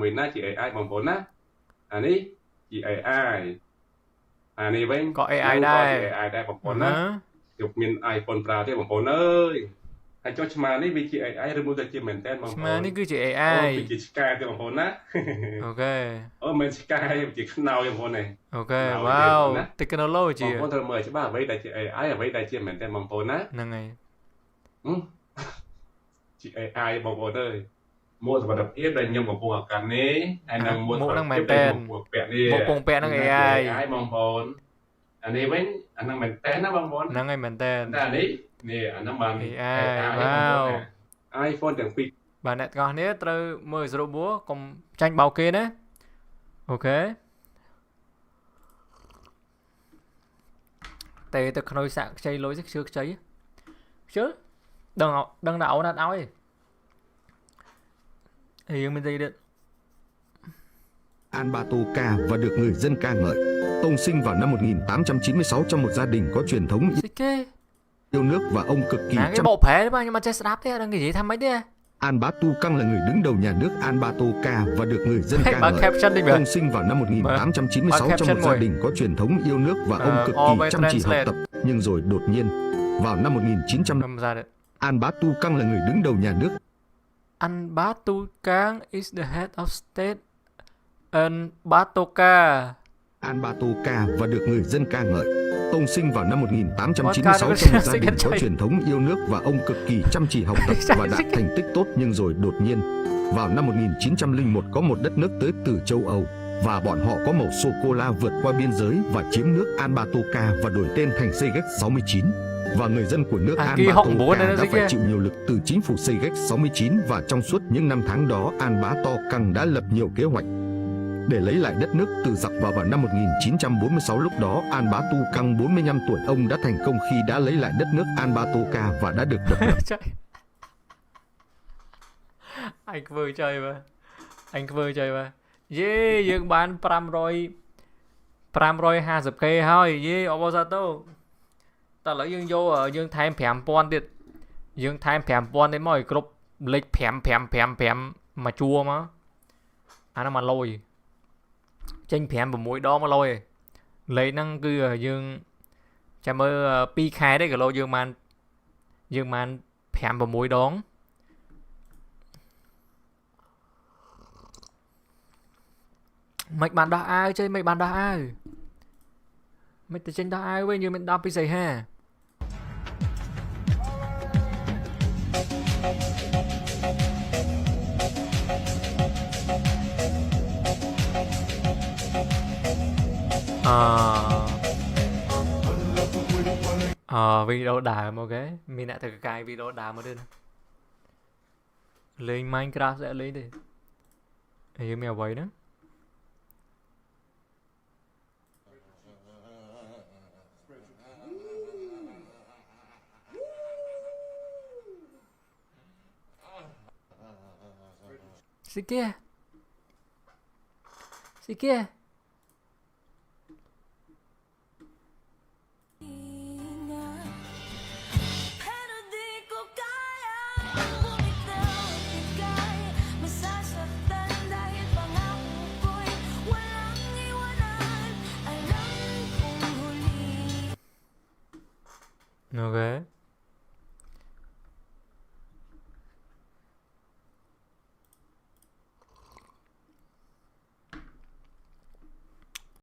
mình á chị AI bằng vốn á anh ấy chị AI anh ấy vẫn có AI năng co chị ដែរ AI ได้bằng vốn á ហឺ dục miền iPhone Pro ទេបងប្អូនអើយហើយចុះឆ្មានេះវាជា AI ឬមួយក៏ជាមែនតើបងឆ្ប្អូនមានេះគឺជា អូ AI វាជាឆ្កែទេបងប្អូនណា អូខេ អូមិនឆ្កែជាខ្នើយបងប្អូននេះអូខេ ខ្នើយ វ៉ា ទេបង វ ប្អូនណា technology បងប្អូនត្រូវមើលច្បាស់អ្វីដែលជា AI អ្វីដែលជាមែនតើបងប្អូនណា ហ្នឹងហើយ ជា AI បងប្អូនអើយមួកសុវត្ថិភាពដែលខ្ញុំកំពុងអាកាន់នេះហើយនឹងមួកសុវត្ថិភាពដែលខ្ញុំកំពុងពាក់នេះ មកពងពាក់នឹង ជា AI AI បងប្អូនអានេះវិញអានឹងមែនតើណាបងប្អូន ហ្នឹងហើយមែនតើ តែអានេះនេះអានឹងបាន AI AI វ៉ា បងប្អូន វ ណា iPhone ទាំងពីរ បាទអ្នកទាំងអស់គ្នាត្រូវមើលសរុបមកកុំចាញ់បោកគេណាអូខេតែទៅខ្នុយសាក់ខ្ចីលុយខ្ជិលខ្ចីខ្ជិលដឹងតែអូនអត់ឲ្យហើយយើងមានទីទៀត An Ba Tô ca và được người dân ca ngợi. Ông sinh vào năm 1896 trong một gia đình có truyền thống ស្អីគេ yêu nước và ông cực kỳ ណាគេ chăm. បកប្រែទេបាទខ្ញុំអត់ចេះស្ដាប់ទេអត់ដឹងនិយាយថាម៉េចទេ An Bá Tu Căng là người đứng đầu nhà nước An Ba Tô ca và được người dân ca bà ngợi. caption đi bà. Ông sinh vào năm 1896 Bà trong một caption gia mồi. đình có truyền thống yêu nước và ông cực kỳ Over chăm chỉ học translate. tập. Nhưng rồi đột nhiên, vào năm 1900, không ra được An Bá Tu Căng là người đứng đầu nhà nước An Batu Kang is the head of state An Batoka An Ba Tô ca và được người dân ca ngợi. Ông sinh vào năm 1896 Podcast trong một nó gia sẽ đình gắn có chạy. truyền thống yêu nước và ông cực kỳ chăm chỉ học tập và đạt thành tích tốt. Nhưng rồi đột nhiên, vào năm 1901 có một đất nước tới từ châu Âu và bọn họ có màu sô-cô-la vượt qua biên giới và chiếm nước An Ba Tô ca và đổi tên thành Seygex 69. Và người dân của nước An kia Ba họ Tô muốn ca này nó đã gì phải kia? chịu nhiều lực từ chính phủ Seygex 69 và trong suốt những năm tháng đó An Bá To Căng đã lập nhiều kế hoạch để lấy lại đất nước từ giặc và vào năm 1946 lúc đó An Bá Tu Căng 45 tuổi ông đã thành công khi đã lấy lại đất nước An Ba Tô Ca và đã được độc lập. Chạy. Anh vừa chơi mà anh vừa chơi mà dê dương bán 550k ហើយយេអបអរសាទរតើឥឡូវយើងយកយើងថែម 5000 ទៀតយើងថែម 5000 ទៀតមកឲ្យគ្រប់លេខ 5 មកជួមកអានោះមកលុយចេញ 5 6 ដងមកលុយលេខហ្នឹងគឺយើងចាំមើល 2 ខែទេគីឡូយើងបាន5 6 ដងមិនបានដោះអាវចេះមិនបានដោះអាវមិនទៅចេញដោះអាវវិញយើងមាន10ពីសីហាវីដេអូដើមអូខេមានអ្នកទៅកកាយវីដេអូដើមមកទៀតលេង Minecraft ស្អីលេងទេហើយយើងមានអ្វីហ្នឹងស្អីគេ Pero di ko kaya bumitaw at bigay masasaktan dahil pangako ko'y walang iwanan. Alam kong huli. Ok